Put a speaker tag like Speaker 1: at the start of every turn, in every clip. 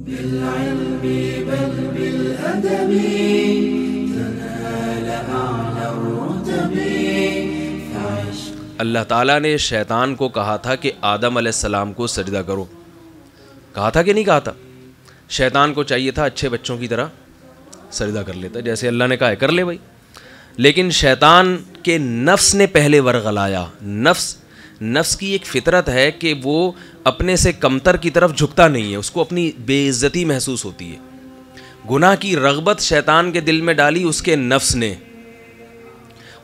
Speaker 1: بالعلم بل بالأدب تنال أعلى الرتب فعش.
Speaker 2: اللہ تعالیٰ نے شیطان کو کہا تھا کہ آدم علیہ السلام کو سجدہ کرو. کہا تھا کہ نہیں کہا تھا؟ شیطان کو چاہیے تھا اچھے بچوں کی طرح سجدہ کر لیتا، جیسے اللہ نے کہا ہے کر لے بھائی. لیکن شیطان کے نفس نے پہلے ورغلایا. نفس کی ایک فطرت ہے کہ وہ اپنے سے کمتر کی طرف جھکتا نہیں ہے، اس کو اپنی بے عزتی محسوس ہوتی ہے. گناہ کی رغبت شیطان کے دل میں ڈالی اس کے نفس نے.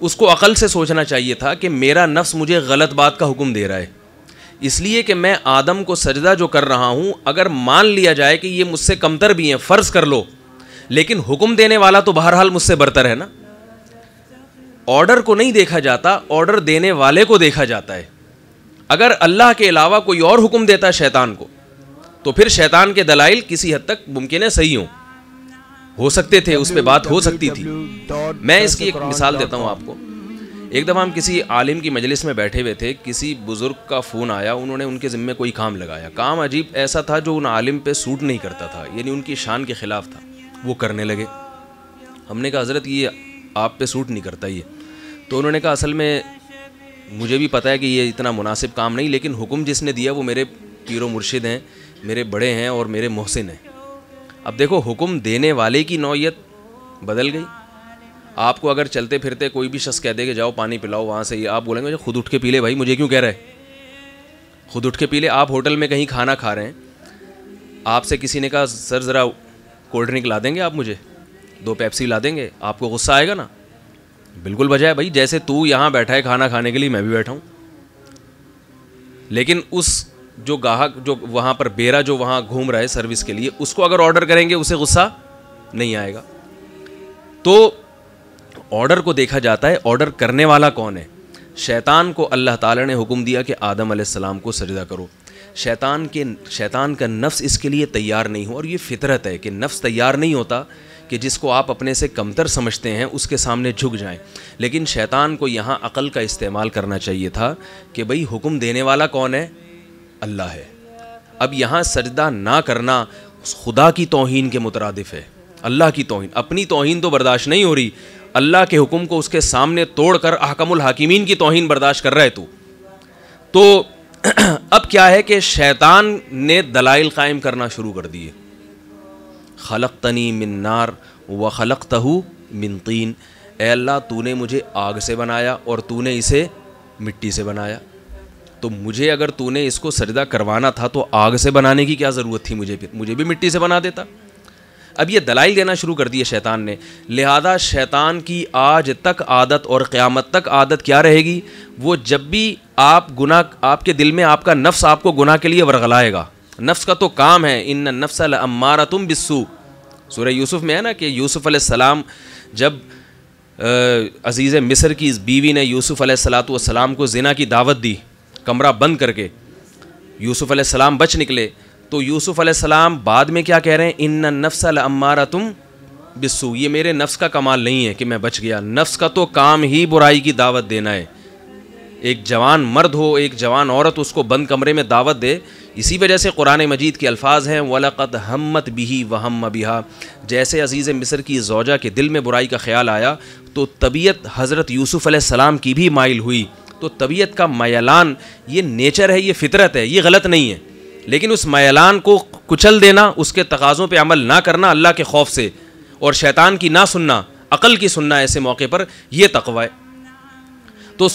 Speaker 2: اس کو عقل سے سوچنا چاہیے تھا کہ میرا نفس مجھے غلط بات کا حکم دے رہا ہے، اس لیے کہ میں آدم کو سجدہ جو کر رہا ہوں، اگر مان لیا جائے کہ یہ مجھ سے کمتر بھی ہیں، فرض کر لو، لیکن حکم دینے والا تو بہرحال مجھ سے برتر ہے نا. آرڈر کو نہیں دیکھا جاتا، آرڈر دینے والے کو دیکھا جاتا ہے. اگر اللہ کے علاوہ کوئی اور حکم دیتا ہے شیطان کو، تو پھر شیطان کے دلائل کسی حد تک ممکن ہے صحیح ہو سکتے تھے، اس پہ بات ہو سکتی تھی. میں اس کی ایک مثال دیتا ہوں آپ کو. ایک دفعہ ہم کسی عالم کی مجلس میں بیٹھے ہوئے تھے، کسی بزرگ کا فون آیا، انہوں نے ان کے ذمے کوئی کام لگایا. کام عجیب ایسا تھا جو ان عالم پہ سوٹ نہیں کرتا تھا، یعنی ان کی شان کے خلاف تھا. وہ کرنے لگے. ہم نے کہا حضرت یہ آپ پہ سوٹ نہیں کرتا یہ. تو انہوں نے کہا اصل میں مجھے بھی پتہ ہے کہ یہ اتنا مناسب کام نہیں، لیکن حکم جس نے دیا وہ میرے پیر و مرشد ہیں، میرے بڑے ہیں اور میرے محسن ہیں. اب دیکھو حکم دینے والے کی نوعیت بدل گئی. آپ کو اگر چلتے پھرتے کوئی بھی شخص کہہ دے کہ جاؤ پانی پلاؤ وہاں سے، یہ آپ بولیں گے خود اٹھ کے پی لے بھائی، مجھے کیوں کہہ رہے، خود اٹھ کے پی لے. آپ ہوٹل میں کہیں کھانا کھا رہے ہیں، آپ سے کسی نے کہا سر ذرا کولڈ ڈرنک لا دیں گے آپ مجھے، 2 پیپسی لا دیں گے، آپ کو غصہ آئے گا نا؟ بالکل بجائے بھائی، جیسے تو یہاں بیٹھا ہے کھانا کھانے کے لیے، میں بھی بیٹھا ہوں. لیکن اس جو گاہک جو وہاں پر بیرا جو وہاں گھوم رہا ہے سروس کے لیے، اس کو اگر آرڈر کریں گے اسے غصہ نہیں آئے گا. تو آرڈر کو دیکھا جاتا ہے، آرڈر کرنے والا کون ہے؟ شیطان کو اللہ تعالی نے حکم دیا کہ آدم علیہ السلام کو سجدہ کرو. شیطان کا نفس اس کے لیے تیار نہیں ہو، اور یہ فطرت ہے کہ نفس تیار نہیں ہوتا کہ جس کو آپ اپنے سے کمتر سمجھتے ہیں اس کے سامنے جھک جائیں. لیکن شیطان کو یہاں عقل کا استعمال کرنا چاہیے تھا کہ بھئی حکم دینے والا کون ہے؟ اللہ ہے. اب یہاں سجدہ نہ کرنا خدا کی توہین کے مترادف ہے، اللہ کی توہین. اپنی توہین تو برداشت نہیں ہو رہی، اللہ کے حکم کو اس کے سامنے توڑ کر احکم الحاکمین کی توہین برداشت کر رہے تو اب کیا ہے کہ شیطان نے دلائل قائم کرنا شروع کر دیے. خلقتنی من نار وخلقتہ من طین. اے اللہ تو نے مجھے آگ سے بنایا اور تو نے اسے مٹی سے بنایا، تو مجھے اگر تو نے اس کو سجدہ کروانا تھا تو آگ سے بنانے کی کیا ضرورت تھی؟ مجھے بھی مٹی سے بنا دیتا. اب یہ دلائل دینا شروع کر دیے شیطان نے. لہذا شیطان کی آج تک عادت اور قیامت تک عادت کیا رہے گی؟ وہ جب بھی آپ آپ کے دل میں آپ کا نفس آپ کو گناہ کے لیے ورغلائے گا. نفس کا تو کام ہے، ان النفس لامارۃ بالسوء. سورہ یوسف میں ہے نا کہ یوسف علیہ السلام جب عزیز مصر کی اس بیوی نے یوسف علیہ السلام کو زنا کی دعوت دی، کمرہ بند کر کے یوسف علیہ السلام بچ نکلے، تو یوسف علیہ السلام بعد میں کیا کہہ رہے ہیں؟ ان النفس لامارۃ بالسوء. یہ میرے نفس کا کمال نہیں ہے کہ میں بچ گیا، نفس کا تو کام ہی برائی کی دعوت دینا ہے. ایک جوان مرد ہو، ایک جوان عورت اس کو بند کمرے میں دعوت دے. اسی وجہ سے قرآن مجید کے الفاظ ہیں وَلَقَدْ هَمَّتْ بِهِ وَهَمَّ بِهَا. جیسے عزیز مصر کی زوجہ کے دل میں برائی کا خیال آیا تو طبیعت حضرت یوسف علیہ السلام کی بھی مائل ہوئی. تو طبیعت کا میلان یہ نیچر ہے، یہ فطرت ہے، یہ غلط نہیں ہے. لیکن اس میلان کو کچل دینا، اس کے تقاضوں پہ عمل نہ کرنا اللہ کے خوف سے، اور شیطان کی نہ سننا، عقل کی سننا ایسے موقع پر، یہ تقوی ہے. تو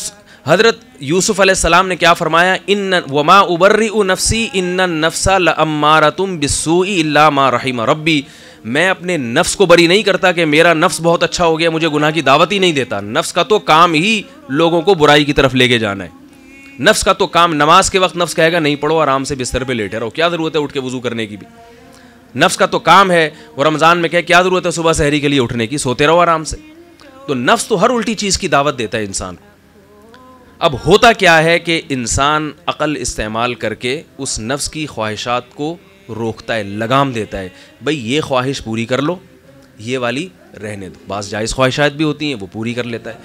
Speaker 2: حضرت یوسف علیہ السلام نے کیا فرمایا؟ ان وما ابرئ نفسی ان النفس لامارۃ بالسوء الا ما رحم ربی. میں اپنے نفس کو بری نہیں کرتا کہ میرا نفس بہت اچھا ہو گیا، مجھے گناہ کی دعوت ہی نہیں دیتا. نفس کا تو کام ہی لوگوں کو برائی کی طرف لے کے جانا ہے. نفس کا تو کام، نماز کے وقت نفس کہے گا نہیں پڑھو، آرام سے بستر پہ لیٹے رہو، کیا ضرورت ہے اٹھ کے وضو کرنے کی بھی. نفس کا تو کام ہے، اور رمضان میں کیا ضرورت ہے صبح سحری کے لیے اٹھنے کی، سوتے رہو آرام سے. تو نفس تو ہر الٹی چیز کی دعوت دیتا ہے انسان کو. اب ہوتا کیا ہے کہ انسان عقل استعمال کر کے اس نفس کی خواہشات کو روکتا ہے، لگام دیتا ہے. بھئی یہ خواہش پوری کر لو، یہ والی رہنے دو. بعض جائز خواہشات بھی ہوتی ہیں وہ پوری کر لیتا ہے.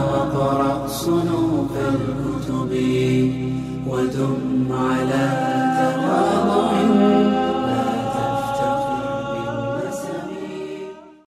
Speaker 1: وقرأ صنوف الكتب ودم على